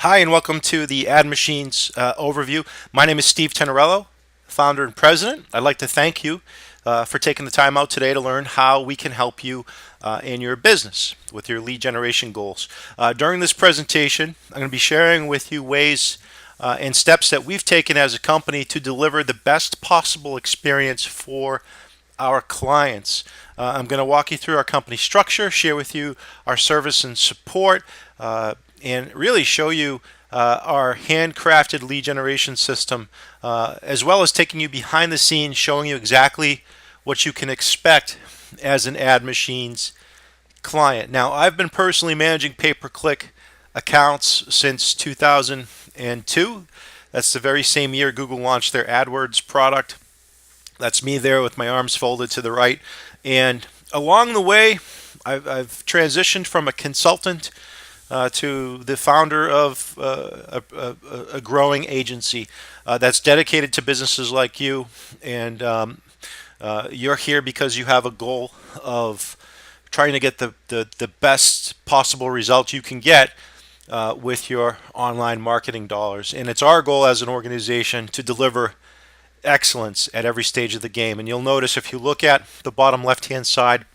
Hi, and welcome to the AdMachines overview. My name is Steve Tenorello, founder and president. I'd like to thank you for taking the time out today to learn how we can help you in your business with your lead generation goals. During this presentation, I'm going to be sharing with you ways and steps that we've taken as a company to deliver the best possible experience for our clients. I'm going to walk you through our company structure, share with you our service and support, and really show you our handcrafted lead generation system, as well as taking you behind the scenes, showing you exactly what you can expect as an AdMachines client. Now, I've been personally managing pay-per-click accounts since 2002. That's the very same year Google launched their AdWords product. That's me there with my arms folded to the right. And along the way, I've transitioned from a consultant to the founder of a growing agency that's dedicated to businesses like you. And you're here because you have a goal of trying to get the best possible result you can get with your online marketing dollars. And it's our goal as an organization to deliver excellence at every stage of the game. And you'll notice if you look at the bottom left-hand side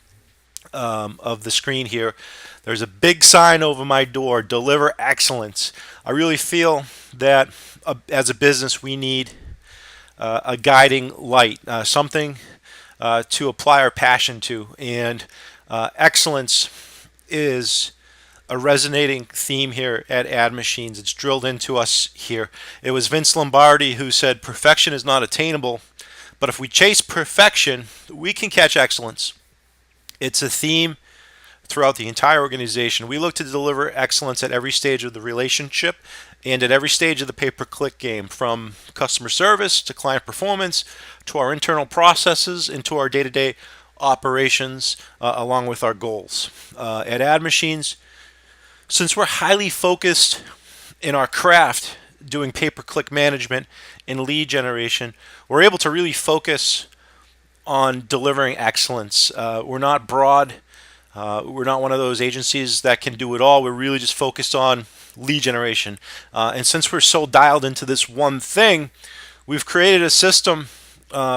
of the screen here, there's a big sign over my door, deliver excellence. I really feel that as a business we need a guiding light, something to apply our passion to. And excellence is a resonating theme here at AdMachines. It's drilled into us here. It was Vince Lombardi who said, perfection is not attainable, but if we chase perfection, we can catch excellence. It's a theme throughout the entire organization. We look to deliver excellence at every stage of the relationship and at every stage of the pay-per-click game, from customer service to client performance to our internal processes and to our day-to-day operations, along with our goals. At AdMachines, since we're highly focused in our craft doing pay-per-click management and lead generation, we're able to really focus on delivering excellence. We're not broad. We're not one of those agencies that can do it all. We're really just focused on lead generation. And since we're so dialed into this one thing, we've created a system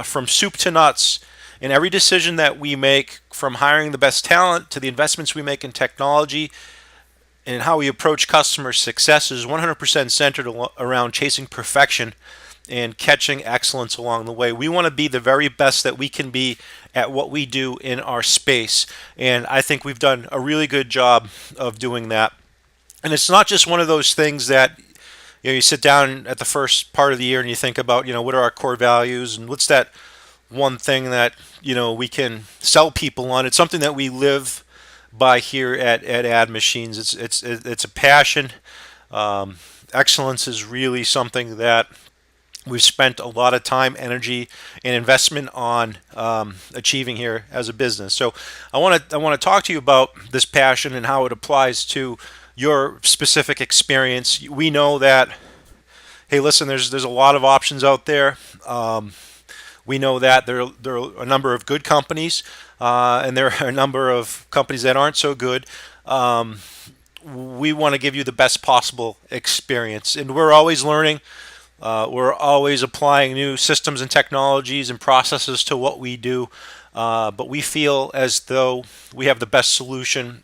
from soup to nuts. And every decision that we make, from hiring the best talent to the investments we make in technology and how we approach customer success, is 100% centered around chasing perfection and catching excellence along the way. We want to be the very best that we can be at what we do in our space. And I think we've done a really good job of doing that. And it's not just one of those things that you sit down at the first part of the year and you think about, what are our core values and what's that one thing that, we can sell people on. It's something that we live by here at AdMachines. It's a passion. Excellence is really something that we've spent a lot of time, energy, and investment on achieving here as a business. So I want to talk to you about this passion and how it applies to your specific experience. We know that, hey, listen, there's a lot of options out there. We know that there are a number of good companies, and there are a number of companies that aren't so good. We want to give you the best possible experience, and we're always learning. We're always applying new systems and technologies and processes to what we do, but we feel as though we have the best solution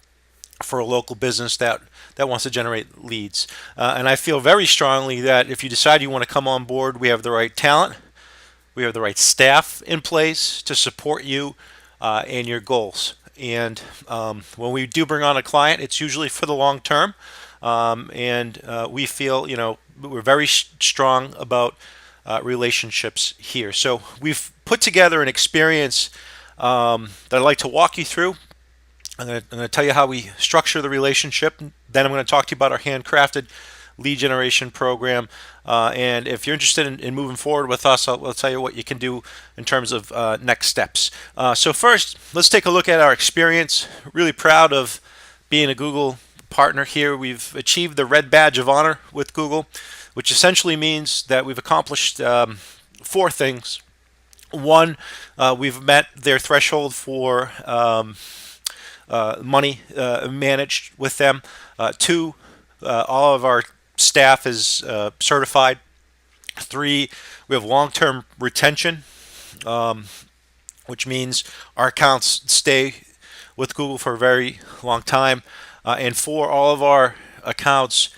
for a local business that wants to generate leads. And I feel very strongly that if you decide you want to come on board, we have the right talent, we have the right staff in place to support you and your goals. And when we do bring on a client, it's usually for the long term. And we feel, we're very strong about relationships here. So we've put together an experience that I'd like to walk you through. I'm going to tell you how we structure the relationship. Then I'm going to talk to you about our handcrafted lead generation program. And if you're interested in moving forward with us, I'll tell you what you can do in terms of next steps. So first, let's take a look at our experience. Really proud of being a Google partner here. We've achieved the red badge of honor with Google, which essentially means that we've accomplished four things. One, we've met their threshold for money managed with them. Two, all of our staff is certified. 3, we have long-term retention, which means our accounts stay with Google for a very long time. And 4, all of our accounts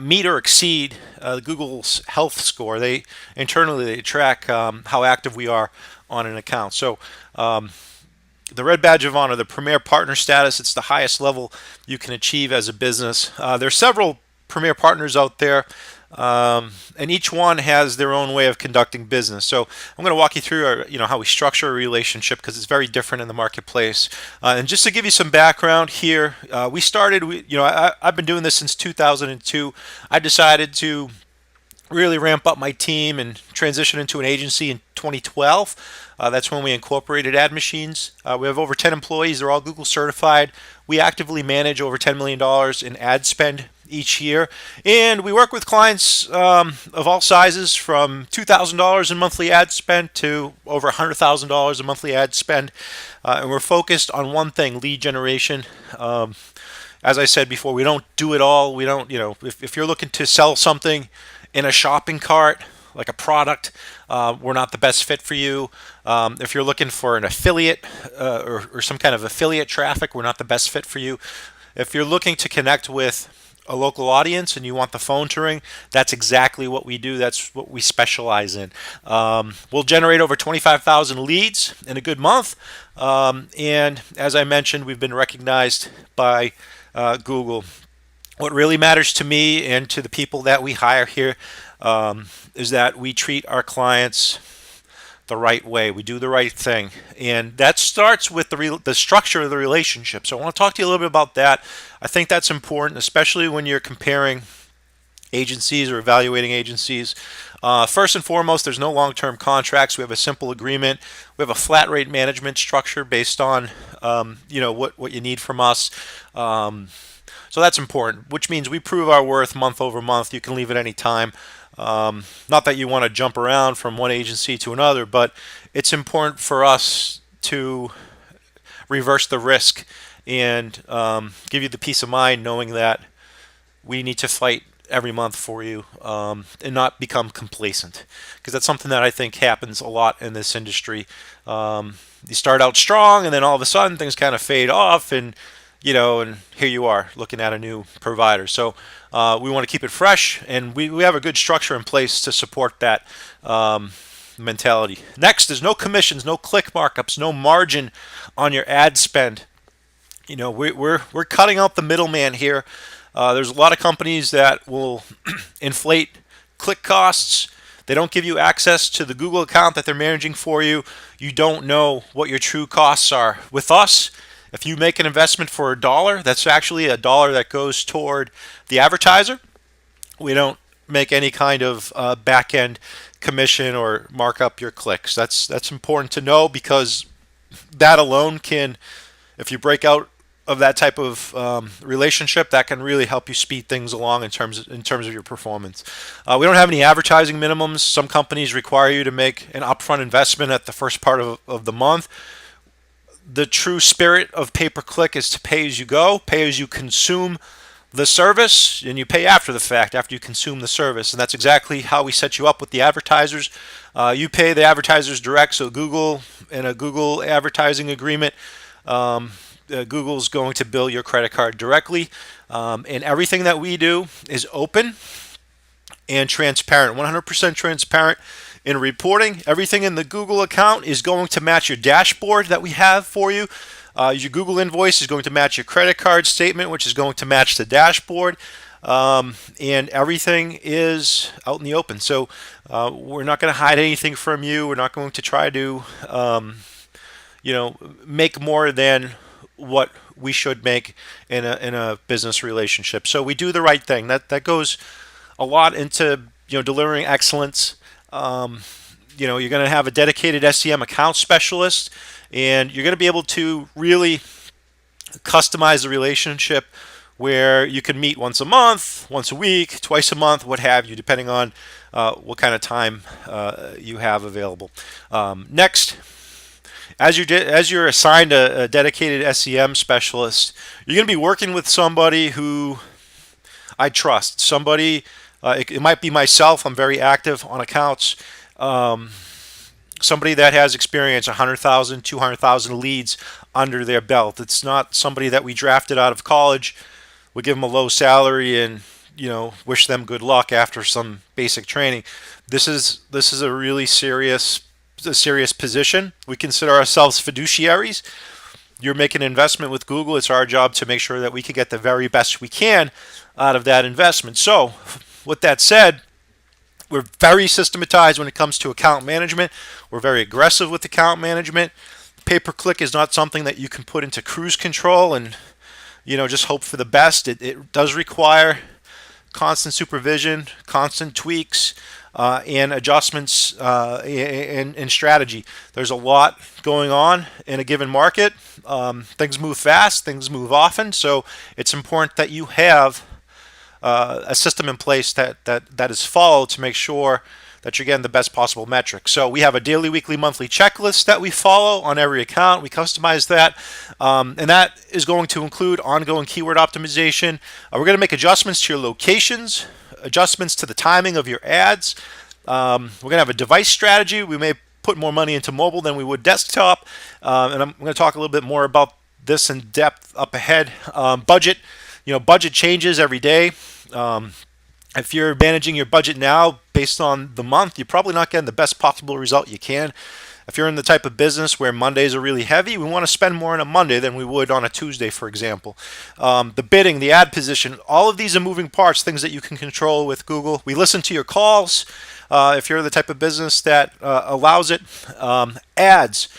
meet or exceed Google's health score. They internally they track how active we are on an account. So the red badge of honor, the premier partner status, it's the highest level you can achieve as a business. There's several premier partners out there, and each one has their own way of conducting business. So I'm going to walk you through how we structure a relationship, because it's very different in the marketplace. And just to give you some background here, I've been doing this since 2002. I decided to really ramp up my team and transition into an agency in 2012. That's when we incorporated AdMachines. We have over 10 employees. They're all Google certified. We actively manage over $10 million in ad spend each year. And we work with clients of all sizes, from $2,000 in monthly ad spend to over $100,000 in monthly ad spend. And we're focused on one thing: lead generation. As I said before, we don't do it all. We don't, if you're looking to sell something in a shopping cart, like a product, we're not the best fit for you. If you're looking for an affiliate or some kind of affiliate traffic, we're not the best fit for you. If you're looking to connect with a local audience and you want the phone to ring, that's exactly what we do. That's what we specialize in. We'll generate over 25,000 leads in a good month. And as I mentioned, we've been recognized by Google. What really matters to me and to the people that we hire here is that we treat our clients the right way. We do the right thing, and that starts with the structure of the relationship. So I want to talk to you a little bit about that. I think that's important, especially when you're comparing agencies or evaluating agencies. First and foremost, there's no long-term contracts. We have a simple agreement. We have a flat rate management structure based on what you need from us. So that's important, which means we prove our worth month over month. You can leave at any time. Not that you want to jump around from one agency to another, but it's important for us to reverse the risk and give you the peace of mind knowing that we need to fight every month for you, and not become complacent, because that's something that I think happens a lot in this industry. You start out strong, and then all of a sudden things kind of fade off, and here you are looking at a new provider. So we want to keep it fresh, and we have a good structure in place to support that mentality. Next, there's no commissions, no click markups, no margin on your ad spend. We're cutting out the middleman here. There's a lot of companies that will inflate click costs. They don't give you access to the Google account that they're managing for you. You don't know what your true costs are. With us, if you make an investment for $1, that's actually $1 that goes toward the advertiser. We don't make any kind of back-end commission or mark up your clicks. That's important to know, because that alone can, if you break out of that type of relationship, that can really help you speed things along in terms of your performance. We don't have any advertising minimums. Some companies require you to make an upfront investment at the first part of the month. The true spirit of pay-per-click is to pay as you go, pay as you consume the service, and you pay after the fact, after you consume the service. And that's exactly how we set you up with the advertisers. You pay the advertisers direct, so Google, in a Google advertising agreement, Google's going to bill your credit card directly. And everything that we do is open and transparent, 100% transparent. In reporting, everything in the Google account is going to match your dashboard that we have for you. Your Google invoice is going to match your credit card statement, which is going to match the dashboard. And everything is out in the open. So we're not going to hide anything from you. We're not going to try to make more than what we should make in a business relationship. So we do the right thing. That goes a lot into delivering excellence. You're going to have a dedicated SEM account specialist, and you're going to be able to really customize the relationship where you can meet once a month, once a week, twice a month, what have you, depending on what kind of time you have available. Next, as you're assigned a dedicated SEM specialist, you're going to be working with somebody who I trust. Somebody, it might be myself. I'm very active on accounts. Um, Somebody that has experience, 100,000, 200,000 leads under their belt. It's not somebody that we drafted out of college. We give them a low salary and wish them good luck after some basic training. This is a serious position. We consider ourselves fiduciaries. You're making an investment with Google. It's our job to make sure that we can get the very best we can out of that investment. So, with that said, we're very systematized when it comes to account management. We're very aggressive with account management. Pay per click is not something that you can put into cruise control and just hope for the best. It does require constant supervision, constant tweaks, and adjustments in strategy. There's a lot going on in a given market. Things move fast, things move often, so it's important that you have a system in place that is followed to make sure that you're getting the best possible metrics. So we have a daily, weekly, monthly checklist that we follow on every account. We customize that, and that is going to include ongoing keyword optimization. We're going to make adjustments to your locations, adjustments to the timing of your ads. We're going to have a device strategy. We may put more money into mobile than we would desktop, and I'm going to talk a little bit more about this in depth up ahead. Budget, budget changes every day. If you're managing your budget now based on the month, you're probably not getting the best possible result you can. If you're in the type of business where Mondays are really heavy, we want to spend more on a Monday than we would on a Tuesday, for example. The bidding, the ad position, all of these are moving parts, things that you can control with Google. We listen to your calls if you're the type of business that allows it. Ads,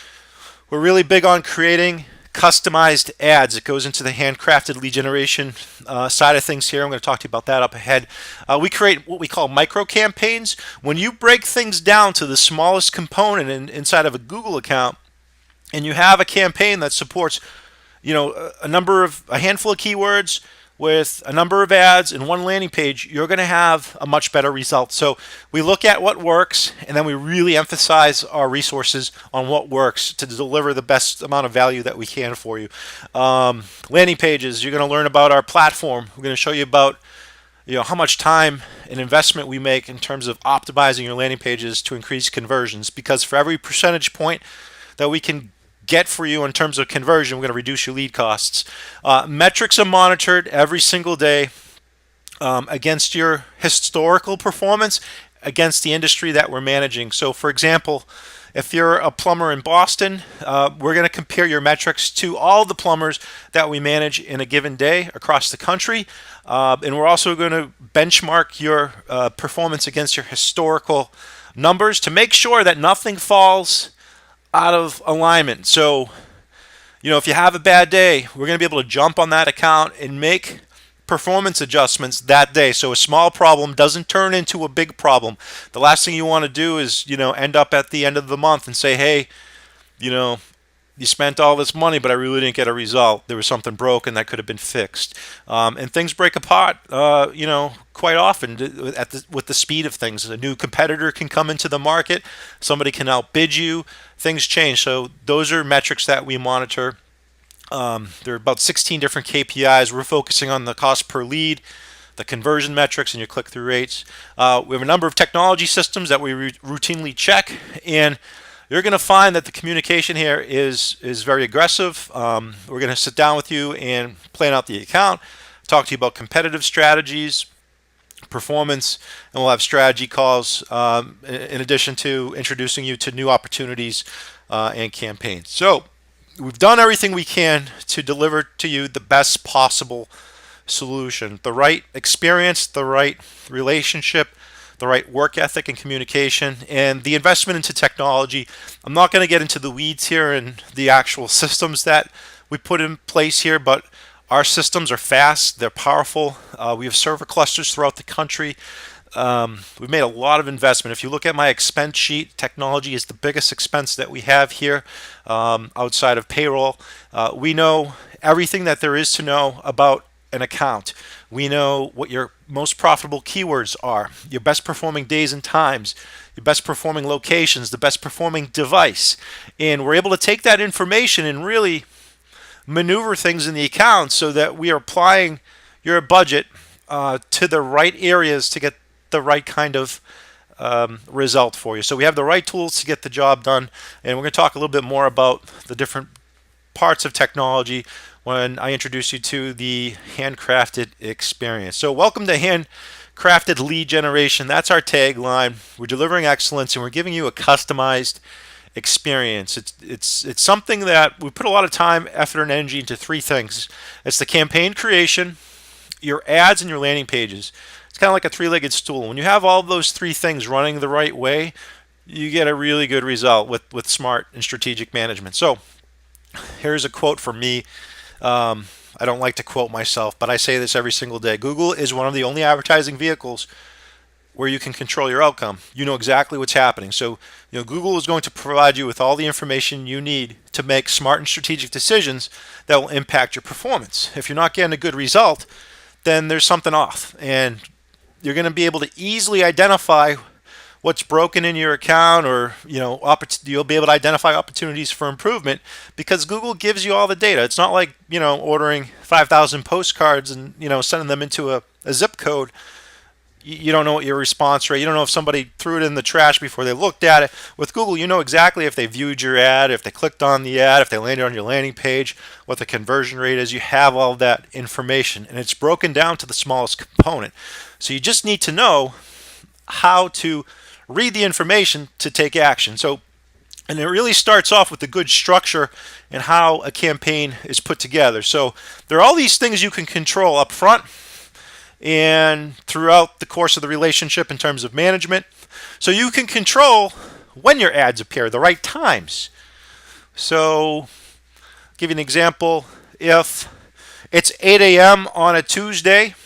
we're really big on creating customized ads. It goes into the handcrafted lead generation side of things here. I'm going to talk to you about that up ahead. We create what we call micro campaigns. When you break things down to the smallest component inside of a Google account, and you have a campaign that supports, a handful of keywords with a number of ads and one landing page, you're going to have a much better result. So we look at what works, and then we really emphasize our resources on what works to deliver the best amount of value that we can for you. Landing pages, you're going to learn about our platform. We're going to show you about how much time and investment we make in terms of optimizing your landing pages to increase conversions, because for every percentage point that we can get for you in terms of conversion, we're going to reduce your lead costs. Metrics are monitored every single day against your historical performance, against the industry that we're managing. So, for example, if you're a plumber in Boston, we're going to compare your metrics to all the plumbers that we manage in a given day across the country. And we're also going to benchmark your performance against your historical numbers to make sure that nothing falls out of alignment. So, if you have a bad day, we're going to be able to jump on that account and make performance adjustments that day, so a small problem doesn't turn into a big problem. The last thing you want to do is, end up at the end of the month and say, hey, you spent all this money, but I really didn't get a result. There was something broken that could have been fixed. And things break apart, quite often with the speed of things. A new competitor can come into the market. Somebody can outbid you. Things change. So those are metrics that we monitor. There are about 16 different KPIs. We're focusing on the cost per lead, the conversion metrics, and your click-through rates. We have a number of technology systems that we routinely check, and you're going to find that the communication here is very aggressive. We're going to sit down with you and plan out the account, talk to you about competitive strategies, performance, and we'll have strategy calls in addition to introducing you to new opportunities and campaigns. So we've done everything we can to deliver to you the best possible solution, the right experience, the right relationship, the right work ethic and communication, and the investment into technology. I'm not going to get into the weeds here and the actual systems that we put in place here, but our systems are fast, they're powerful. We have server clusters throughout the country. We've made a lot of investment. If you look at my expense sheet, technology is the biggest expense that we have here outside of payroll. We know everything that there is to know about an account. We know what your most profitable keywords are, your best performing days and times, your best performing locations, the best performing device. And we're able to take that information and really maneuver things in the account so that we are applying your budget to the right areas to get the right kind of result for you. So we have the right tools to get the job done, and we're going to talk a little bit more about the different parts of technology when I introduce you to the handcrafted experience. So welcome to handcrafted lead generation. That's our tagline. We're delivering excellence, and we're giving you a customized experience. It's something that we put a lot of time, effort, and energy into three things. It's the campaign creation, your ads, and your landing pages. It's kind of like a three-legged stool. When you have all those three things running the right way, you get a really good result with smart and strategic management. So here's a quote from me. I don't like to quote myself, but I say this every single day. Google is one of the only advertising vehicles where you can control your outcome. You know exactly what's happening. So, Google is going to provide you with all the information you need to make smart and strategic decisions that will impact your performance. If you're not getting a good result, then there's something off, and you're going to be able to easily identify what's broken in your account, or you'll be able to identify opportunities for improvement because Google gives you all the data. It's not like ordering 5,000 postcards and sending them into a zip code. You don't know what your response rate. You don't know if somebody threw it in the trash before they looked at it. With Google, you know exactly if they viewed your ad, if they clicked on the ad, if they landed on your landing page, what the conversion rate is. You have all that information, and it's broken down to the smallest component. So you just need to know how to read the information to take action. And it really starts off with the good structure and how a campaign is put together. So there are all these things you can control up front and throughout the course of the relationship in terms of management. So you can control when your ads appear, the right times. So I'll give you an example. If it's 8 a.m. on a Tuesday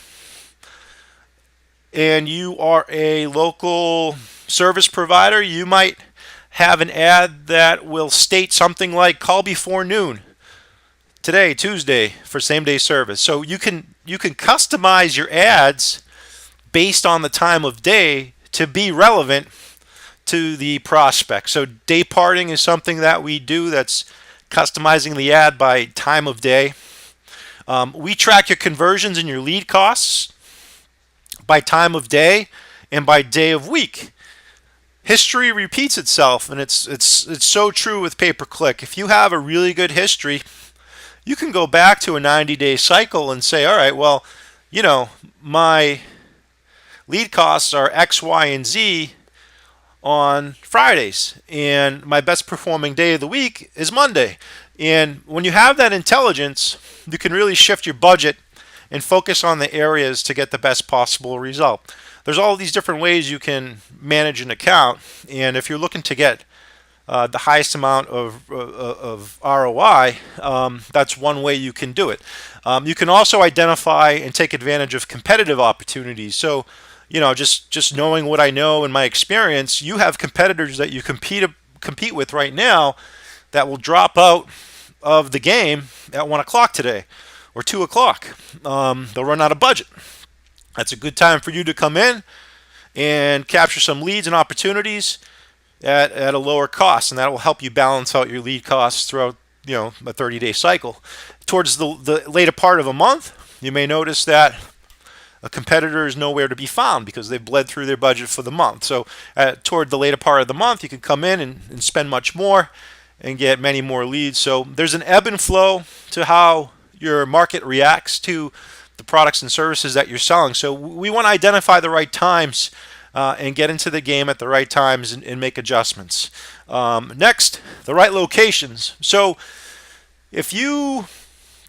and you are a local service provider, you might have an ad that will state something like call before noon today, Tuesday, for same day service. So you can customize your ads based on the time of day to be relevant to the prospect. So day parting is something that we do, that's customizing the ad by time of day. We track your conversions and your lead costs by time of day and by day of week. History repeats itself, and it's so true with pay-per-click. If you have a really good history, you can go back to a 90-day cycle and say, all right, well, my lead costs are X, Y, and Z on Fridays, and my best performing day of the week is Monday. And when you have that intelligence, you can really shift your budget and focus on the areas to get the best possible result. There's all these different ways you can manage an account, and if you're looking to get the highest amount of ROI, that's one way you can do it. You can also identify and take advantage of competitive opportunities. So, just knowing what I know in my experience, you have competitors that you compete with right now that will drop out of the game at 1 o'clock today or 2 o'clock. They'll run out of budget. That's a good time for you to come in and capture some leads and opportunities at a lower cost, and that will help you balance out your lead costs throughout a 30-day cycle. Towards the later part of a month, you may notice that a competitor is nowhere to be found because they've bled through their budget for the month. So toward the later part of the month, you can come in and spend much more and get many more leads. So there's an ebb and flow to how your market reacts to the products and services that you're selling. So we want to identify the right times and get into the game at the right times and make adjustments. Next, the right locations. So if you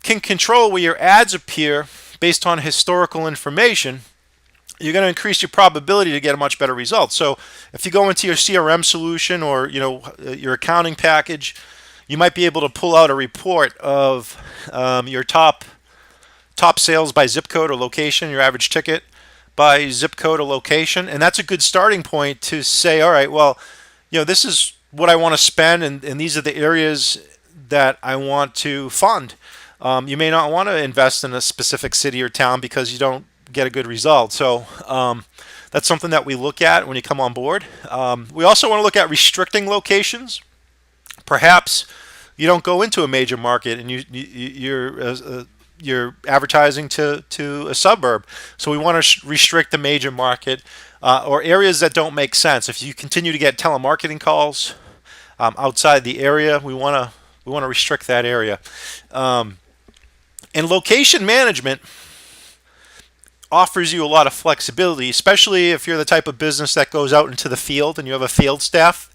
can control where your ads appear based on historical information, you're going to increase your probability to get a much better result. So if you go into your CRM solution or your accounting package, you might be able to pull out a report of your top sales by zip code or location, your average ticket by zip code or location, and that's a good starting point to say, all right, well, this is what I want to spend, and these are the areas that I want to fund. You may not want to invest in a specific city or town because you don't get a good result. So that's something that we look at when you come on board. We also want to look at restricting locations. Perhaps you don't go into a major market and you're you're advertising to a suburb. So we want to restrict the major market or areas that don't make sense. If you continue to get telemarketing calls outside the area, we want to restrict that area. And location management offers you a lot of flexibility, especially if you're the type of business that goes out into the field and you have a field staff.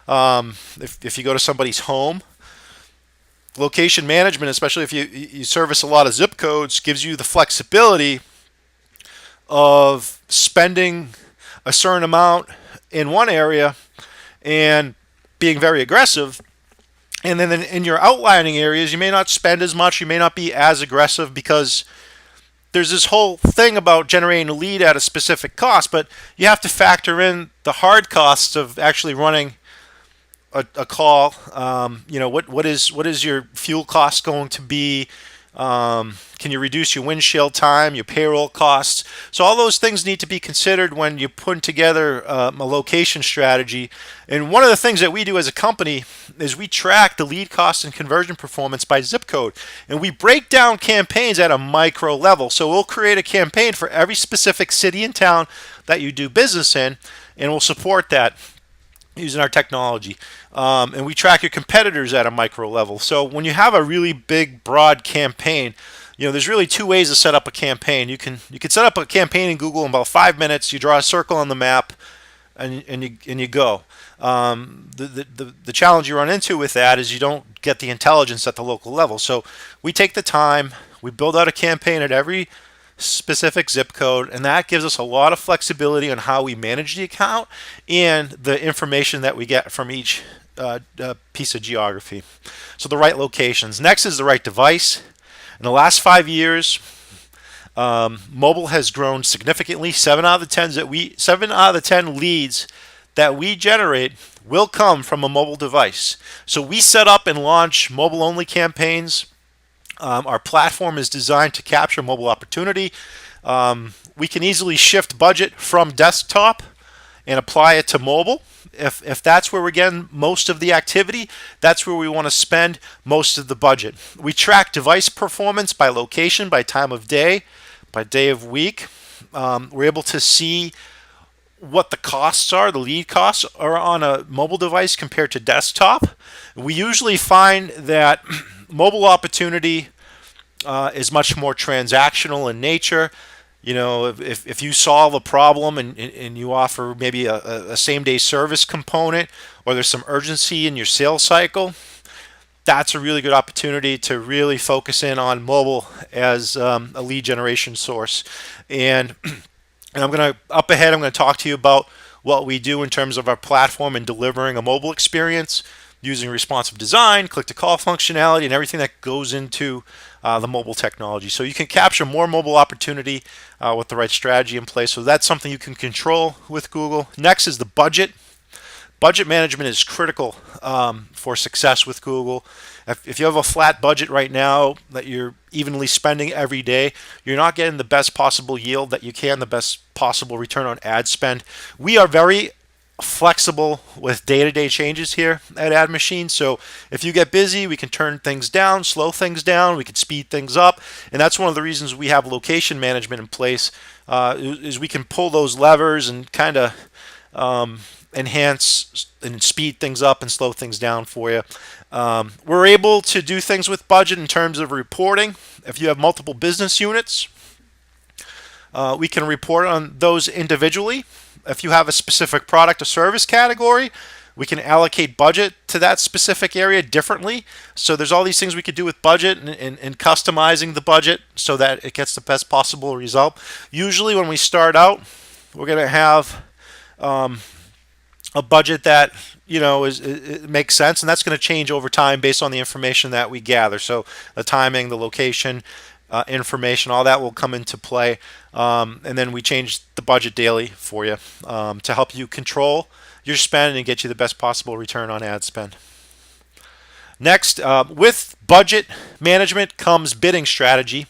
If you go to somebody's home, location management, especially if you service a lot of zip codes, gives you the flexibility of spending a certain amount in one area and being very aggressive. And then in your outlining areas, you may not spend as much, you may not be as aggressive, because there's this whole thing about generating a lead at a specific cost, but you have to factor in the hard costs of actually running a call. What is your fuel cost going to be? Can you reduce your windshield time, your payroll costs? So all those things need to be considered when you put together a location strategy. And one of the things that we do as a company is we track the lead cost and conversion performance by zip code. And we break down campaigns at a micro level. So we'll create a campaign for every specific city and town that you do business in, and we'll support that using our technology. And we track your competitors at a micro level. So when you have a really big, broad campaign, there's really two ways to set up a campaign. You can set up a campaign in Google in about 5 minutes. You draw a circle on the map, and you go. The challenge you run into with that is you don't get the intelligence at the local level. So we take the time, we build out a campaign at every specific zip code, and that gives us a lot of flexibility on how we manage the account and the information that we get from each piece of geography. So the right locations. Next is the right device. In the last 5 years, mobile has grown significantly. 7 out of the 10 leads that we generate will come from a mobile device. So we set up and launch mobile-only campaigns. Our platform is designed to capture mobile opportunity. We can easily shift budget from desktop and apply it to mobile. If that's where we're getting most of the activity, that's where we want to spend most of the budget. We track device performance by location, by time of day, by day of week. We're able to see what the costs are, the lead costs are on a mobile device compared to desktop. We usually find that mobile opportunity is much more transactional in nature. If you solve a problem and you offer maybe a same-day service component, or there's some urgency in your sales cycle, that's a really good opportunity to really focus in on mobile as a lead generation source. And I'm going to talk to you about what we do in terms of our platform and delivering a mobile experience using responsive design, click-to-call functionality, and everything that goes into the mobile technology. So you can capture more mobile opportunity with the right strategy in place. So that's something you can control with Google. Next is the budget. Budget management is critical for success with Google. If you have a flat budget right now that you're evenly spending every day, you're not getting the best possible yield that you can, the best possible return on ad spend. We are very flexible with day-to-day changes here at AdMachines. So if you get busy, we can turn things down, slow things down, we can speed things up. And that's one of the reasons we have location management in place, is we can pull those levers and kind of enhance and speed things up and slow things down for you. We're able to do things with budget in terms of reporting. If you have multiple business units, we can report on those individually. If you have a specific product or service category, we can allocate budget to that specific area differently. So there's all these things we could do with budget and customizing the budget so that it gets the best possible result. Usually when we start out, we're going to have a budget that it makes sense, and that's going to change over time based on the information that we gather. So the timing, the location, information, all that will come into play, and then we change the budget daily for you to help you control your spend and get you the best possible return on ad spend. Next, with budget management comes bidding strategy.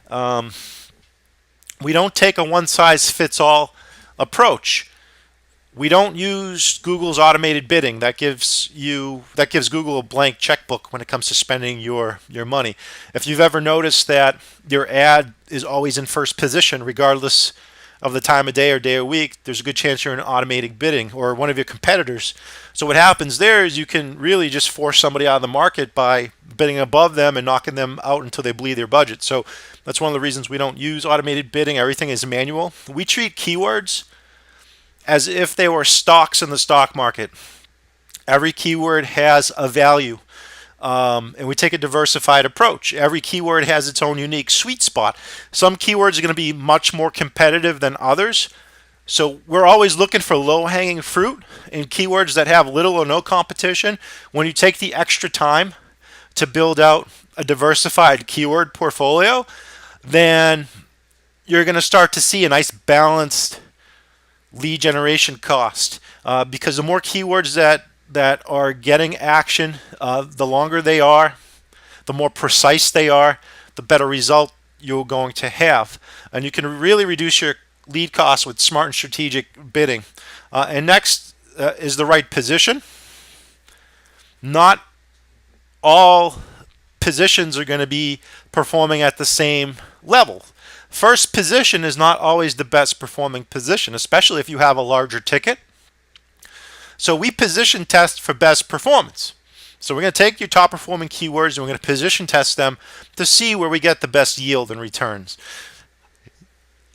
We don't take a one-size-fits-all approach. We don't use Google's automated bidding. That gives Google a blank checkbook when it comes to spending your money. If you've ever noticed that your ad is always in first position, regardless of the time of day or day of week, there's a good chance you're in automated bidding or one of your competitors. So what happens there is you can really just force somebody out of the market by bidding above them and knocking them out until they bleed their budget. So that's one of the reasons we don't use automated bidding. Everything is manual. We treat keywords as if they were stocks in the stock market. Every keyword has a value, and we take a diversified approach. Every keyword has its own unique sweet spot. Some keywords are going to be much more competitive than others. So we're always looking for low-hanging fruit in keywords that have little or no competition. When you take the extra time to build out a diversified keyword portfolio, then you're going to start to see a nice balanced lead generation cost, because the more keywords that are getting action, the longer they are, the more precise they are, the better result you're going to have. And you can really reduce your lead costs with smart and strategic bidding. And next is the right position. Not all positions are going to be performing at the same level. First position is not always the best performing position, especially if you have a larger ticket. So we position test for best performance. So we're going to take your top performing keywords and we're going to position test them to see where we get the best yield and returns.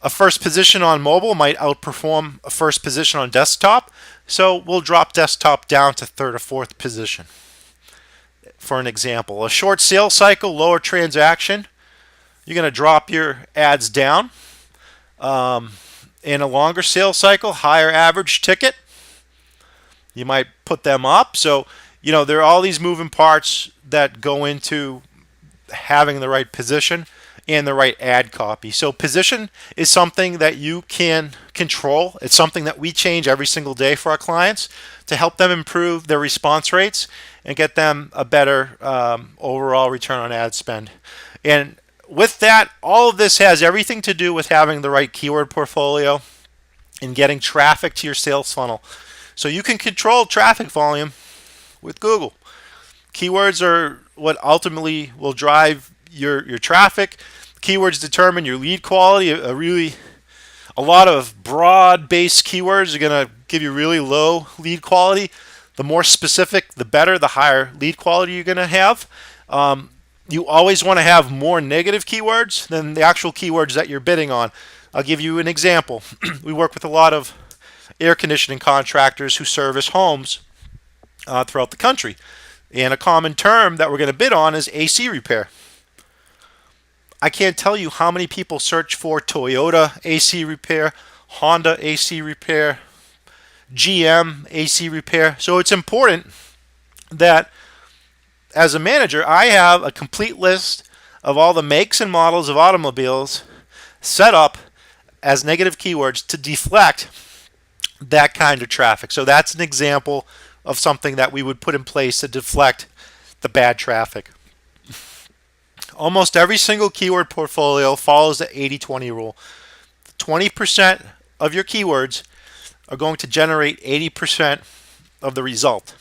A first position on mobile might outperform a first position on desktop, so we'll drop desktop down to third or fourth position. For an example, a short sales cycle, lower transaction, you're going to drop your ads down. In a longer sales cycle, higher average ticket, you might put them up. So, there are all these moving parts that go into having the right position and the right ad copy. So position is something that you can control. It's something that we change every single day for our clients to help them improve their response rates and get them a better overall return on ad spend. And with that, all of this has everything to do with having the right keyword portfolio and getting traffic to your sales funnel. So you can control traffic volume with Google. Keywords are what ultimately will drive your traffic. Keywords determine your lead quality. A lot of broad-based keywords are going to give you really low lead quality. The more specific, the better, the higher lead quality you're going to have. You always want to have more negative keywords than the actual keywords that you're bidding on. I'll give you an example. We work with a lot of air conditioning contractors who service homes throughout the country. And a common term that we're going to bid on is AC repair. I can't tell you how many people search for Toyota AC repair, Honda AC repair, GM AC repair. So it's important that as a manager, I have a complete list of all the makes and models of automobiles set up as negative keywords to deflect that kind of traffic. So that's an example of something that we would put in place to deflect the bad traffic. Almost every single keyword portfolio follows the 80-20 rule. 20% of your keywords are going to generate 80% of the result.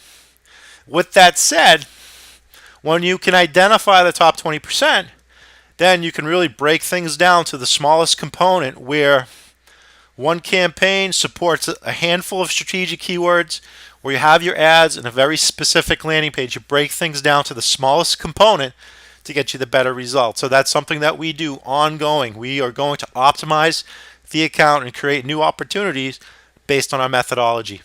With that said, when you can identify the top 20%, then you can really break things down to the smallest component where one campaign supports a handful of strategic keywords, where you have your ads and a very specific landing page. You break things down to the smallest component to get you the better result. So that's something that we do ongoing. We are going to optimize the account and create new opportunities based on our methodology.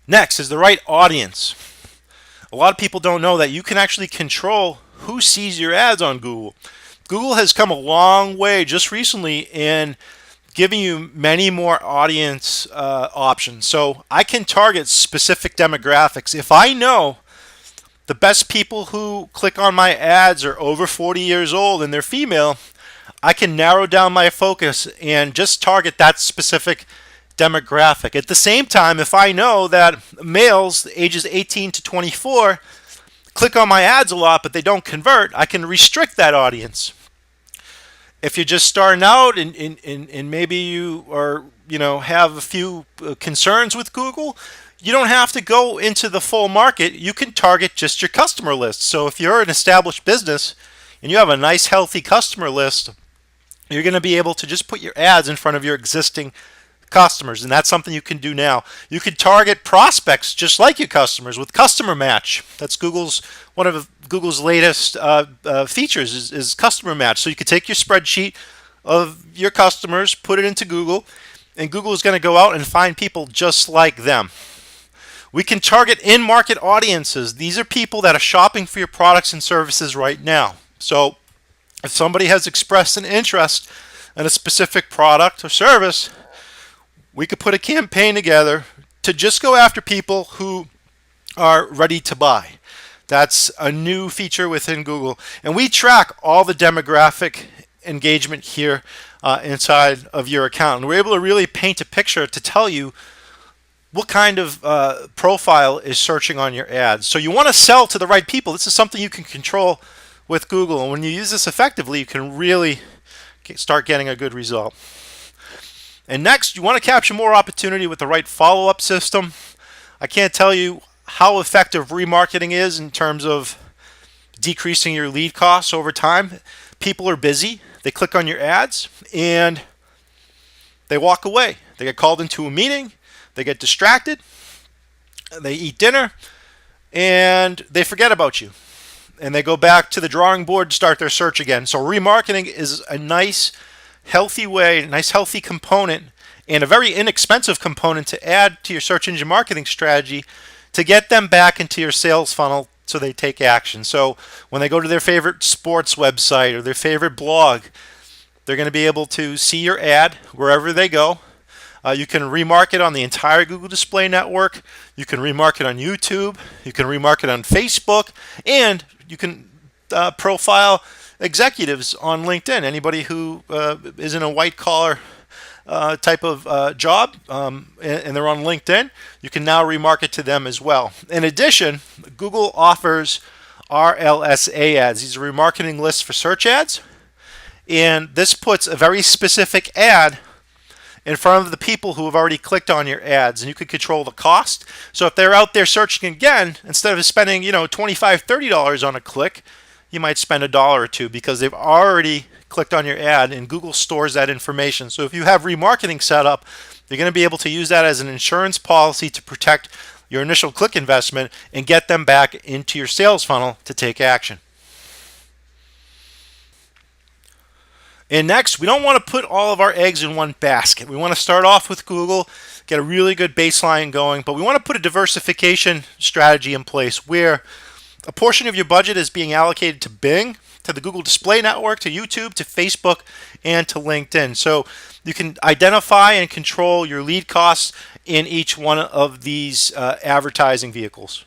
Next is the right audience. A lot of people don't know that you can actually control who sees your ads on Google. Google has come a long way just recently in giving you many more audience options. So I can target specific demographics. If I know the best people who click on my ads are over 40 years old and they're female, I can narrow down my focus and just target that specific demographic. At the same time, if I know that males ages 18 to 24 click on my ads a lot but they don't convert, I can restrict that audience. If you're just starting out and maybe you are, have a few concerns with Google, you don't have to go into the full market. You can target just your customer list. So if you're an established business and you have a nice healthy customer list, you're going to be able to just put your ads in front of your existing customers, and that's something you can do now. You can target prospects just like your customers with Customer Match. That's one of Google's latest features is Customer Match. So you can take your spreadsheet of your customers, put it into Google, and Google is going to go out and find people just like them. We can target in-market audiences. These are people that are shopping for your products and services right now. So if somebody has expressed an interest in a specific product or service, we could put a campaign together to just go after people who are ready to buy. That's a new feature within Google. And we track all the demographic engagement here inside of your account. And we're able to really paint a picture to tell you what kind of profile is searching on your ads. So you want to sell to the right people. This is something you can control with Google. And when you use this effectively, you can really start getting a good result. And next, you want to capture more opportunity with the right follow-up system. I can't tell you how effective remarketing is in terms of decreasing your lead costs over time. People are busy. They click on your ads and they walk away. They get called into a meeting. They get distracted. They eat dinner and they forget about you. And they go back to the drawing board to start their search again. So remarketing is a nice healthy way, nice healthy component, and a very inexpensive component to add to your search engine marketing strategy to get them back into your sales funnel so they take action. So when they go to their favorite sports website or their favorite blog, they're going to be able to see your ad wherever they go. You can remarket on the entire Google Display Network. You can remarket on YouTube. You can remarket on Facebook, and you can profile executives on LinkedIn. Anybody who is in a white collar type of job and they're on LinkedIn, you can now remarket to them as well. In addition, Google offers RLSA ads. These are remarketing lists for search ads, and this puts a very specific ad in front of the people who have already clicked on your ads, and you can control the cost. So if they're out there searching again, instead of spending $25, $30 on a click, you might spend $1 or $2 because they've already clicked on your ad, and Google stores that information. So if you have remarketing set up, you're going to be able to use that as an insurance policy to protect your initial click investment and get them back into your sales funnel to take action. And next, we don't want to put all of our eggs in one basket. We want to start off with Google, get a really good baseline going, but we want to put a diversification strategy in place where a portion of your budget is being allocated to Bing, to the Google Display Network, to YouTube, to Facebook, and to LinkedIn. So you can identify and control your lead costs in each one of these advertising vehicles.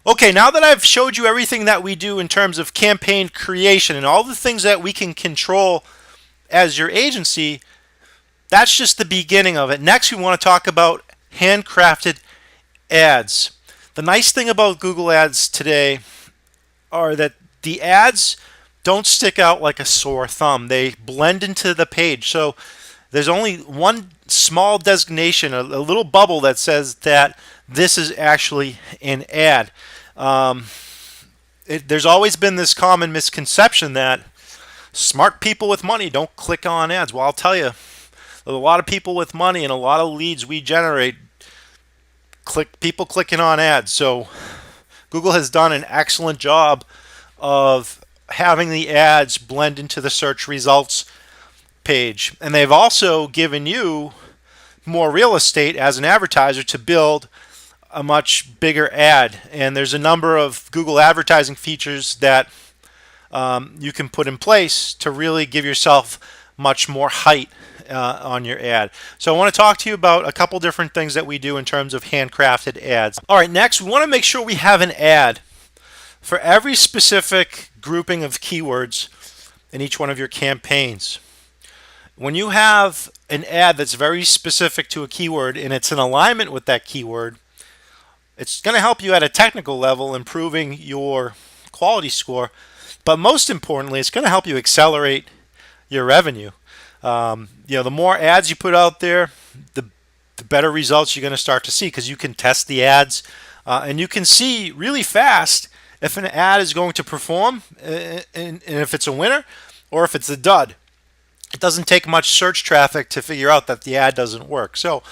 Okay, now that I've showed you everything that we do in terms of campaign creation and all the things that we can control as your agency, that's just the beginning of it. Next, we want to talk about handcrafted ads. The nice thing about Google Ads today are that the ads don't stick out like a sore thumb. They blend into the page. So there's only one small designation, a little bubble that says that this is actually an ad. There's always been this common misconception that smart people with money don't click on ads. Well, I'll tell you, a lot of people with money and a lot of leads we generate people clicking on ads. So Google has done an excellent job of having the ads blend into the search results page. And they've also given you more real estate as an advertiser to build a much bigger ad. And there's a number of Google advertising features that you can put in place to really give yourself much more height on your ad. So I want to talk to you about a couple different things that we do in terms of handcrafted ads. All right, next we want to make sure we have an ad for every specific grouping of keywords in each one of your campaigns. When you have an ad that's very specific to a keyword and it's in alignment with that keyword, it's going to help you at a technical level improving your quality score. But most importantly, it's going to help you accelerate your revenue. The more ads you put out there, the better results you're going to start to see, because you can test the ads and you can see really fast if an ad is going to perform and if it's a winner or if it's a dud. It doesn't take much search traffic to figure out that the ad doesn't work. So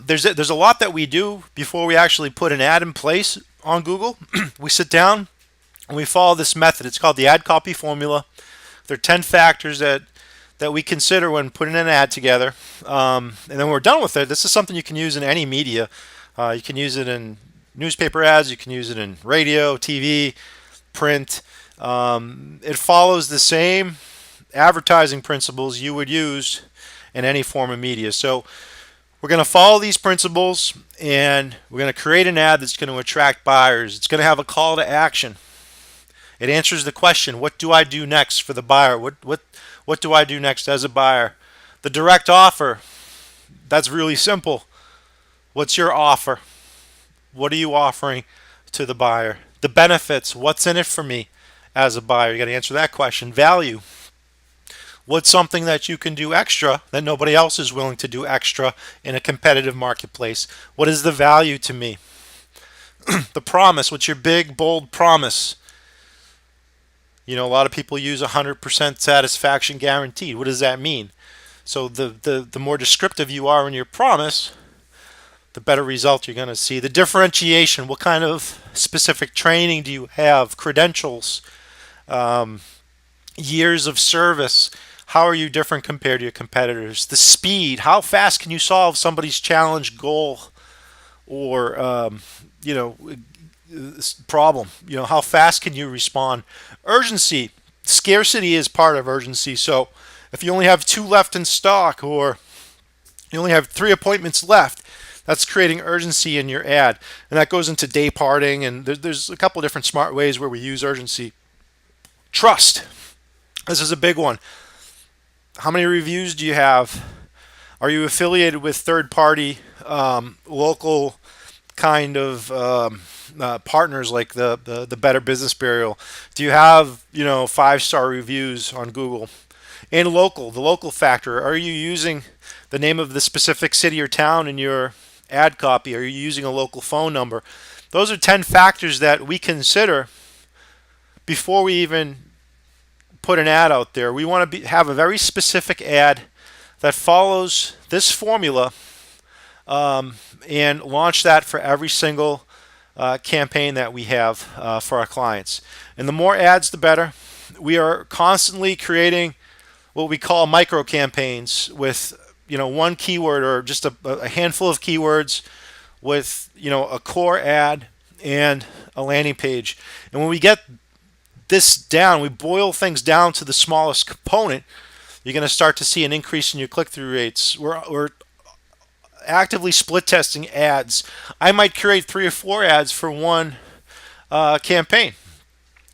there's a lot that we do before we actually put an ad in place on Google. We sit down and we follow this method. It's called the ad copy formula. There are 10 factors that we consider when putting an ad together. And then when we're done with it, this is something you can use in any media. You can use it in newspaper ads. You can use it in radio, TV, print. It follows the same advertising principles you would use in any form of media. So we're going to follow these principles, and we're going to create an ad that's going to attract buyers. It's going to have a call to action. It answers the question, what do I do next for the buyer? What do I do next as a buyer? The direct offer, that's really simple. What's your offer? What are you offering to the buyer? The benefits, what's in it for me as a buyer? You got to answer that question. Value, what's something that you can do extra that nobody else is willing to do extra in a competitive marketplace? What is the value to me? The promise, what's your big, bold promise? A lot of people use 100% satisfaction guaranteed. What does that mean? So the more descriptive you are in your promise, the better result you're going to see. The differentiation, what kind of specific training do you have? Credentials, years of service. How are you different compared to your competitors? The speed, how fast can you solve somebody's challenge, goal, or problem? How fast can you respond? Urgency, scarcity is part of urgency. So if you only have 2 left in stock, or you only have 3 appointments left, that's creating urgency in your ad. And that goes into day parting, and there's a couple of different smart ways where we use urgency. Trust, this is a big one. How many reviews do you have? Are you affiliated with third-party local kind of partners like the Better Business Bureau? Do you have 5-star reviews on Google? And local, the local factor. Are you using the name of the specific city or town in your ad copy? Are you using a local phone number? Those are 10 factors that we consider before we even put an ad out there. We want to have a very specific ad that follows this formula, and launch that for every single campaign that we have for our clients. And the more ads, the better. We are constantly creating what we call micro campaigns with one keyword or just a handful of keywords with a core ad and a landing page. And when we get this down, we boil things down to the smallest component, you're going to start to see an increase in your click-through rates. We're actively split testing ads. I might create 3 or 4 ads for one campaign.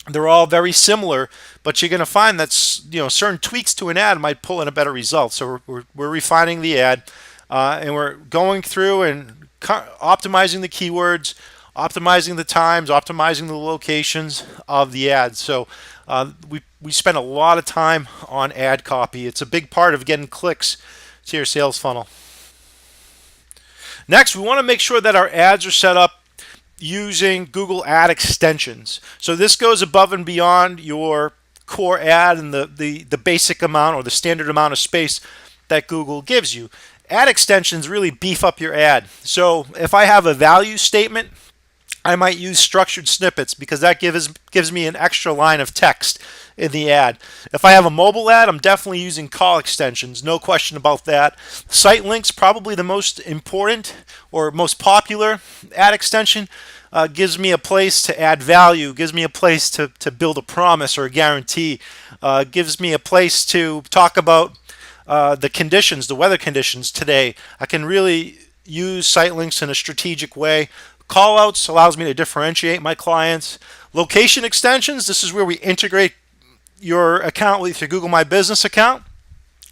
They're all very similar, but you're going to find that certain tweaks to an ad might pull in a better result. So we're refining the ad, and we're going through and optimizing the keywords, optimizing the times, optimizing the locations of the ads. So we spend a lot of time on ad copy. It's a big part of getting clicks to your sales funnel. Next, we want to make sure that our ads are set up using Google Ad extensions. So this goes above and beyond your core ad and the basic amount or the standard amount of space that Google gives you. Ad extensions really beef up your ad. So if I have a value statement, I might use structured snippets because that gives me an extra line of text in the ad. If I have a mobile ad, I'm definitely using call extensions, no question about that. Site links, probably the most important or most popular ad extension, gives me a place to add value, gives me a place to build a promise or a guarantee, gives me a place to talk about the conditions, the weather conditions today. I can really use site links in a strategic way. Callouts allows me to differentiate my clients. Location extensions, this is where we integrate your account with your Google My Business account,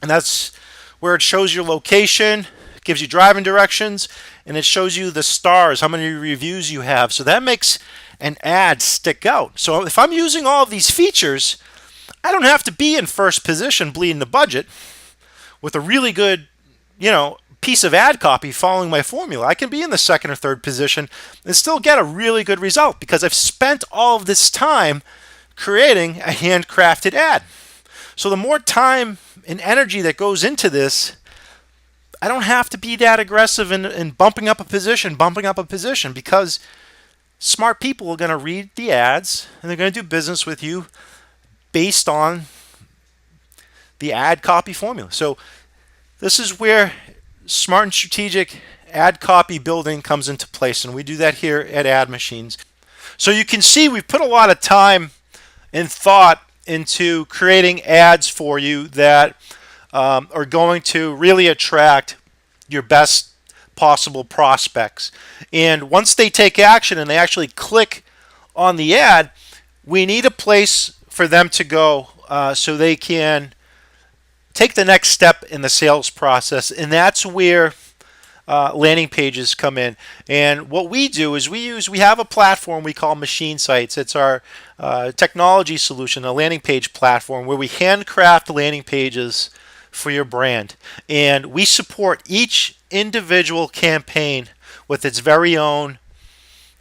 and that's where it shows your location, gives you driving directions, and it shows you the stars, how many reviews you have. So that makes and ads stick out. So if I'm using all of these features, I don't have to be in first position bleeding the budget with a really good, piece of ad copy following my formula. I can be in the second or third position and still get a really good result because I've spent all of this time creating a handcrafted ad. So the more time and energy that goes into this, I don't have to be that aggressive in bumping up a position, because smart people are going to read the ads and they're going to do business with you based on the ad copy formula. So this is where smart and strategic ad copy building comes into place, and we do that here at AdMachines. So you can see we've put a lot of time and thought into creating ads for you that are going to really attract your best possible prospects. And once they take action and they actually click on the ad, we need a place for them to go so they can take the next step in the sales process, and that's where landing pages come in. And what we do is we have a platform we call Machine Sites. It's our technology solution, a landing page platform where we handcraft landing pages for your brand, and we support each individual campaign with its very own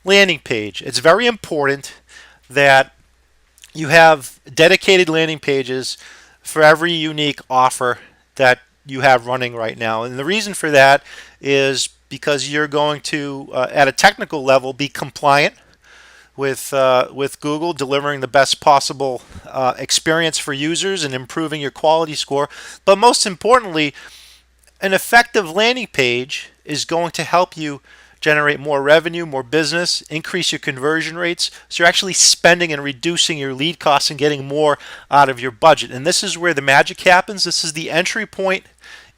landing page. It's very important that you have dedicated landing pages for every unique offer that you have running right now. And the reason for that is because you're going to, at a technical level, be compliant with Google, delivering the best possible experience for users and improving your quality score. But most importantly, an effective landing page is going to help you generate more revenue, more business, increase your conversion rates. So you're actually spending and reducing your lead costs and getting more out of your budget. And this is where the magic happens. This is the entry point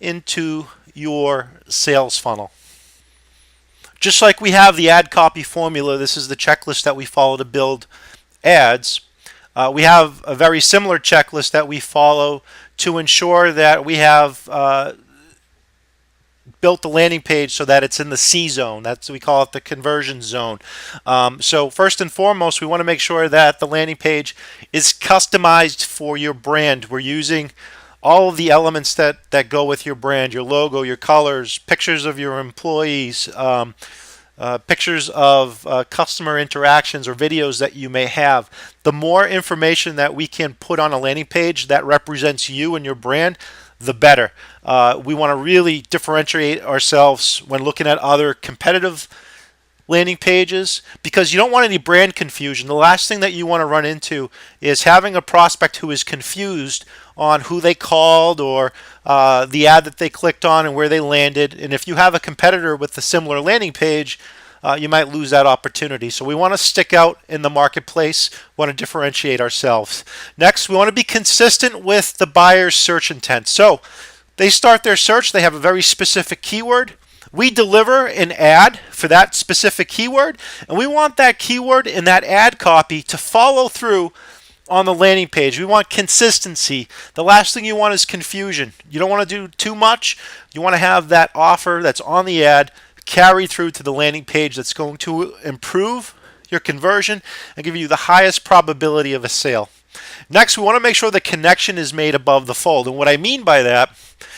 into your sales funnel. Just like we have the ad copy formula, this is the checklist that we follow to build ads. We have a very similar checklist that we follow to ensure that we have built the landing page so that it's in the C zone. We call it the conversion zone. So first and foremost, we want to make sure that the landing page is customized for your brand. We're using all of the elements that go with your brand, your logo, your colors, pictures of your employees, pictures of customer interactions or videos that you may have. The more information that we can put on a landing page that represents you and your brand, the better. We want to really differentiate ourselves when looking at other competitive landing pages, because you don't want any brand confusion. The last thing that you want to run into is having a prospect who is confused on who they called or the ad that they clicked on and where they landed. And if you have a competitor with a similar landing page, you might lose that opportunity. So we want to stick out in the marketplace, want to differentiate ourselves. Next, we want to be consistent with the buyer's search intent. So they start their search, they have a very specific keyword. We deliver an ad for that specific keyword, and we want that keyword and that ad copy to follow through on the landing page. We want consistency. The last thing you want is confusion. You don't want to do too much. You want to have that offer that's on the ad carry through to the landing page that's going to improve your conversion and give you the highest probability of a sale. Next, we want to make sure the connection is made above the fold. And what I mean by that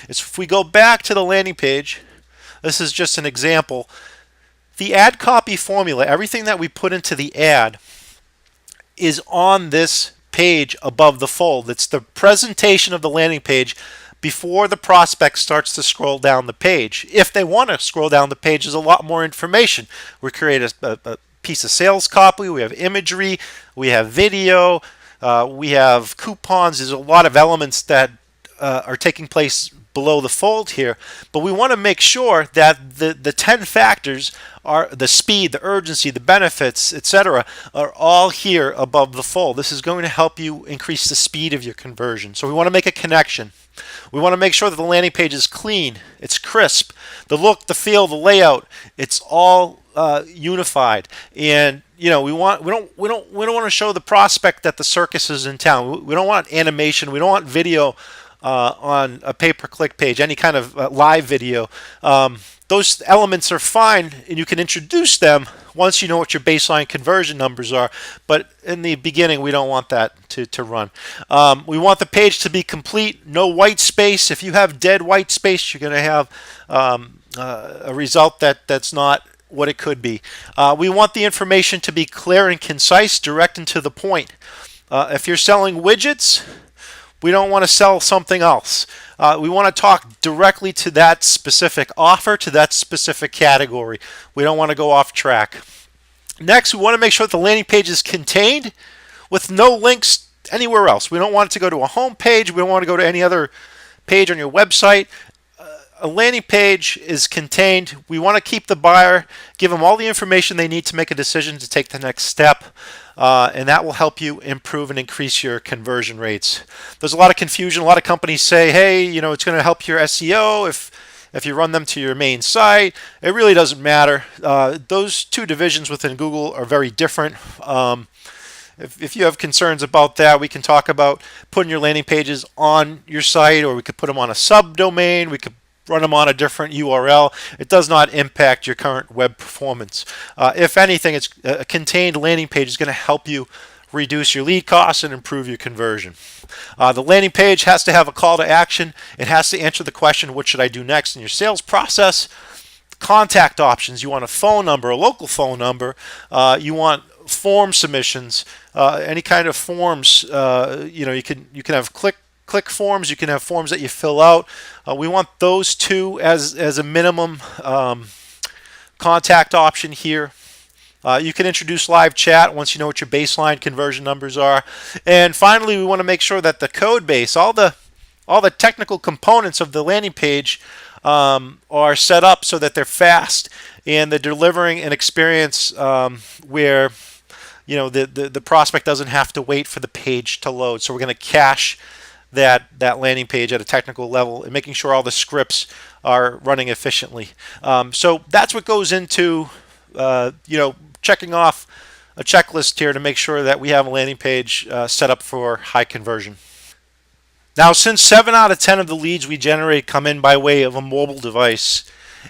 is if we go back to the landing page, this is just an example. The ad copy formula, everything that we put into the ad is on this page above the fold. It's the presentation of the landing page before the prospect starts to scroll down the page. If they want to scroll down the page, there's a lot more information. We create a piece of sales copy, we have imagery, we have video, we have coupons. There's a lot of elements that are taking place below the fold here, but we want to make sure that the 10 factors are the speed, the urgency, the benefits, etc., are all here above the fold. This is going to help you increase the speed of your conversion. So we want to make a connection. We want to make sure that the landing page is clean, it's crisp, the look, the feel, the layout, it's all unified. And we don't want to show the prospect that the circus is in town. We don't want animation. We don't want video on a pay-per-click page, any kind of live video. Those elements are fine, and you can introduce them once you know what your baseline conversion numbers are. But in the beginning, we don't want that to run. We want the page to be complete, no white space. If you have dead white space, you're going to have a result that's not what it could be. We want the information to be clear and concise, direct and to the point. If you're selling widgets, we don't want to sell something else. We want to talk directly to that specific offer, to that specific category. We don't want to go off track. Next, we want to make sure that the landing page is contained with no links anywhere else. We don't want it to go to a home page. We don't want to go to any other page on your website. A landing page is contained. We want to keep the buyer, give them all the information they need to make a decision to take the next step, and that will help you improve and increase your conversion rates. There's a lot of confusion. A lot of companies say, hey, it's going to help your SEO if you run them to your main site. It really doesn't matter. Those two divisions within Google are very different. If you have concerns about that, we can talk about putting your landing pages on your site, or we could put them on a subdomain. We could run them on a different URL. It does not impact your current web performance. If anything, it's a contained landing page is going to help you reduce your lead costs and improve your conversion. The landing page has to have a call to action. It has to answer the question, what should I do next in your sales process? Contact options. You want a phone number, a local phone number. You want form submissions, any kind of forms. You can have click forms. You can have forms that you fill out. We want those two as a minimum contact option here. You can introduce live chat once you know what your baseline conversion numbers are. And finally, we want to make sure that the code base, all the technical components of the landing page are set up so that they're fast and they're delivering an experience where the prospect doesn't have to wait for the page to load. So we're going to cache that landing page at a technical level and making sure all the scripts are running efficiently. So that's what goes into checking off a checklist here to make sure that we have a landing page set up for high conversion. Now, since 7 out of 10 of the leads we generate come in by way of a mobile device,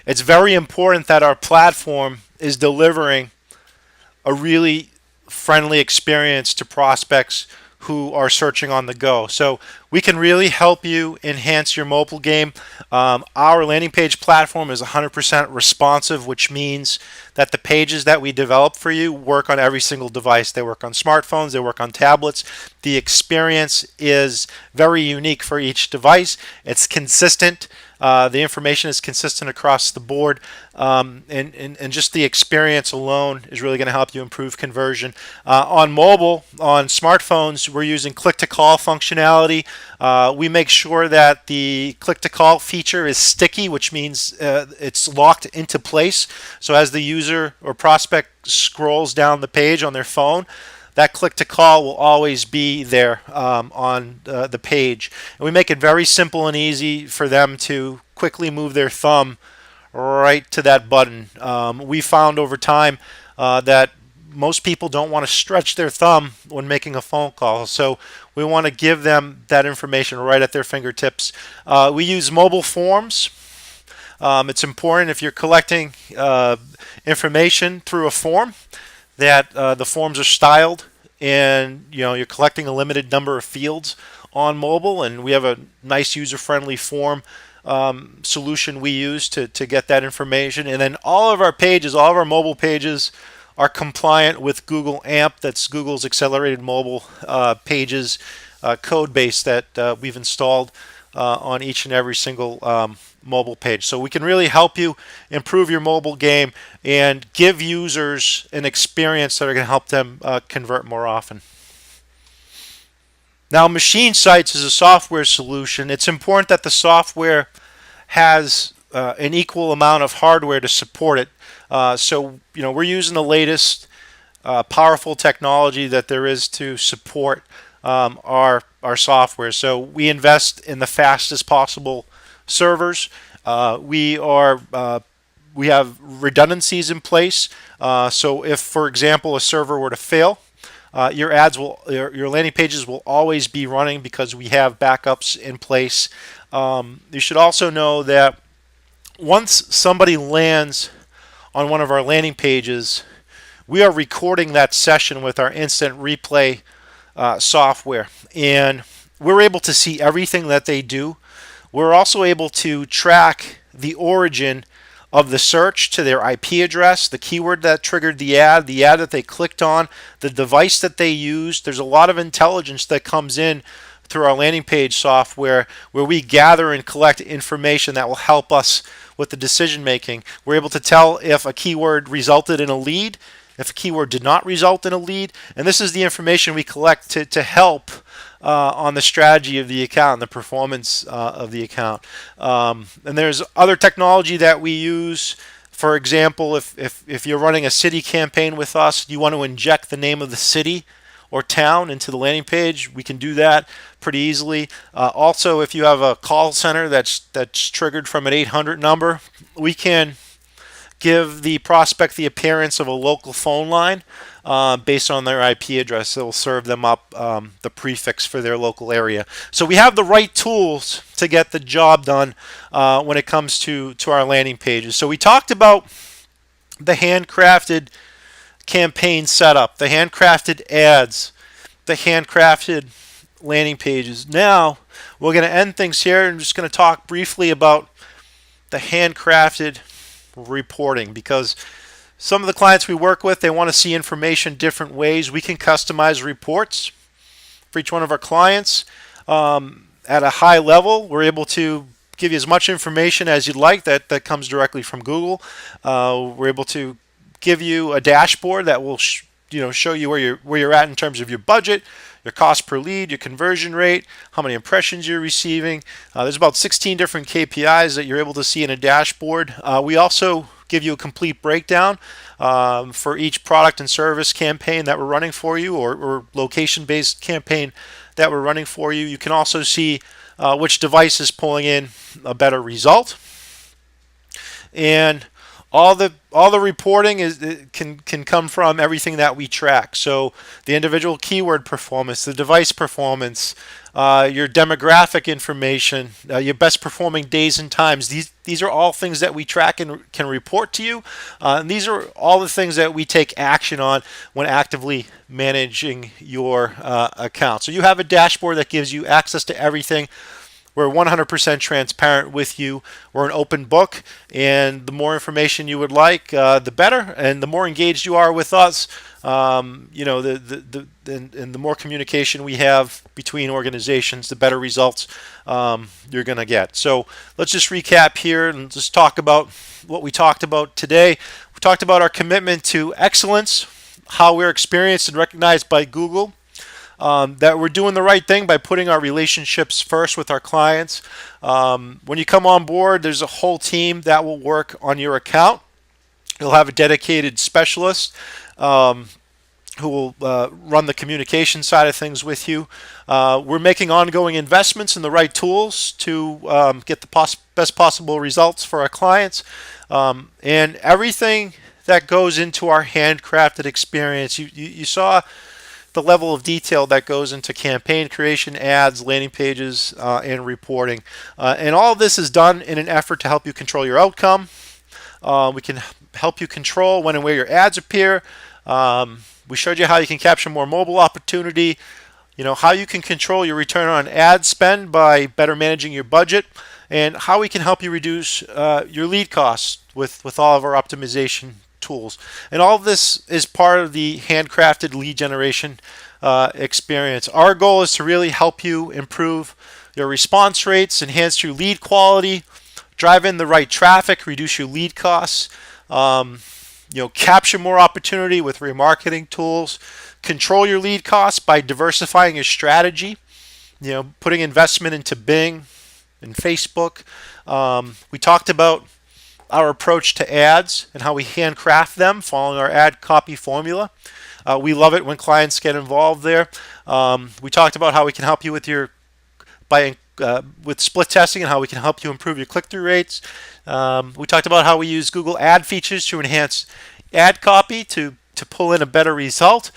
it's very important that our platform is delivering a really friendly experience to prospects who are searching on the go. So we can really help you enhance your mobile game. Our landing page platform is 100% responsive, which means that the pages that we develop for you work on every single device. They work on smartphones, they work on tablets. The experience is very unique for each device. It's consistent. The information is consistent across the board, and just the experience alone is really going to help you improve conversion. On mobile, on smartphones, we're using click-to-call functionality. We make sure that the click-to-call feature is sticky, which means it's locked into place. So as the user or prospect scrolls down the page on their phone, that click-to-call will always be there on the page. And we make it very simple and easy for them to quickly move their thumb right to that button. We found over time that most people don't want to stretch their thumb when making a phone call, so we want to give them that information right at their fingertips. We use mobile forms. It's important if you're collecting information through a form that the forms are styled, and you're collecting a limited number of fields on mobile, and we have a nice user-friendly form solution we use to get that information. And then all of our pages, all of our mobile pages, are compliant with Google AMP. That's Google's accelerated mobile pages code base that we've installed on each and every single mobile page. So we can really help you improve your mobile game and give users an experience that are going to help them convert more often. Now, Machine Sites is a software solution. It's important that the software has an equal amount of hardware to support it. So we're using the latest powerful technology that there is to support our software. So we invest in the fastest possible servers. We have redundancies in place. So if, for example, a server were to fail, your ads will, your landing pages will always be running because we have backups in place. You should also know that once somebody lands on one of our landing pages, we are recording that session with our instant replay software, and we're able to see everything that they do. We're also able to track the origin of the search to their IP address, the keyword that triggered the ad that they clicked on, the device that they used. There's a lot of intelligence that comes in through our landing page software where we gather and collect information that will help us with the decision making. We're able to tell if a keyword resulted in a lead, if a keyword did not result in a lead, and this is the information we collect to help on the strategy of the account, the performance of the account. And there's other technology that we use. For example, if you're running a city campaign with us, you want to inject the name of the city or town into the landing page, we can do that pretty easily. Also, if you have a call center that's triggered from an 800 number, we can give the prospect the appearance of a local phone line based on their IP address. It will serve them up the prefix for their local area. So we have the right tools to get the job done when it comes to our landing pages. So we talked about the handcrafted campaign setup, the handcrafted ads, the handcrafted landing pages. Now we're going to end things here. I'm just going to talk briefly about the handcrafted reporting, because some of the clients we work with, they want to see information different ways. We can customize reports for each one of our clients at a high level. We're able to give you as much information as you'd like that comes directly from Google. We're able to give you a dashboard that will show you where you're at in terms of your budget, your cost per lead, your conversion rate, how many impressions you're receiving. There's about 16 different KPIs that you're able to see in a dashboard. We also give you a complete breakdown for each product and service campaign that we're running for you, or location-based campaign that we're running for you. You can also see which device is pulling in a better result. And all the reporting can come from everything that we track. So the individual keyword performance, the device performance, your demographic information, your best performing days and times. These are all things that we track and can report to you. And these are all the things that we take action on when actively managing your account. So you have a dashboard that gives you access to everything. We're 100% transparent with you. We're an open book, and the more information you would like, the better. And the more engaged you are with us, and the more communication we have between organizations, the better results you're going to get. So let's just recap here and just talk about what we talked about today. We talked about our commitment to excellence, how we're experienced and recognized by Google. That we're doing the right thing by putting our relationships first with our clients. When you come on board, there's a whole team that will work on your account. You'll have a dedicated specialist who will run the communication side of things with you. We're making ongoing investments in the right tools to get the best possible results for our clients. And everything that goes into our handcrafted experience, you saw the level of detail that goes into campaign creation, ads, landing pages, and reporting. And all of this is done in an effort to help you control your outcome. We can help you control when and where your ads appear. We showed you how you can capture more mobile opportunity, how you can control your return on ad spend by better managing your budget, and how we can help you reduce your lead costs with all of our optimization tools. And all of this is part of the handcrafted lead generation experience. Our goal is to really help you improve your response rates, enhance your lead quality, drive in the right traffic, reduce your lead costs, capture more opportunity with remarketing tools, control your lead costs by diversifying your strategy, putting investment into Bing and Facebook. We talked about our approach to ads and how we handcraft them following our ad copy formula. We love it when clients get involved there. We talked about how we can help you with with split testing and how we can help you improve your click-through rates. We talked about how we use Google ad features to enhance ad copy to to pull in a better result.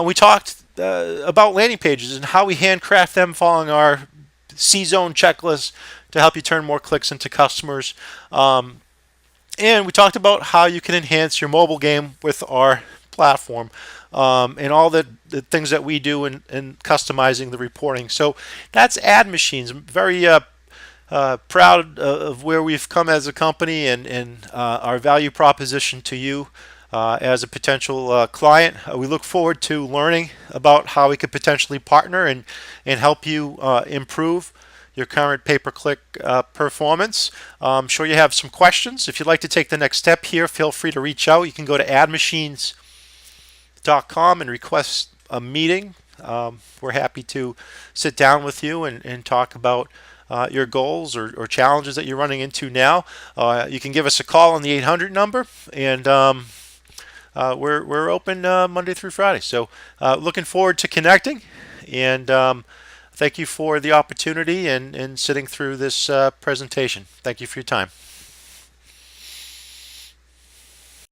We talked about landing pages and how we handcraft them following our C-zone checklist to help you turn more clicks into customers. And we talked about how you can enhance your mobile game with our platform, and all the things that we do in customizing the reporting. So that's AdMachines. I'm very proud of where we've come as a company, and our value proposition to you as a potential client. We look forward to learning about how we could potentially partner and help you improve your current pay-per-click performance. I'm sure you have some questions. If you'd like to take the next step here, feel free to reach out. You can go to admachines.com and request a meeting. We're happy to sit down with you and talk about your goals or challenges that you're running into now. You can give us a call on the 800 number, and we're open Monday through Friday. So looking forward to connecting, and thank you for the opportunity and sitting through this presentation. Thank you for your time.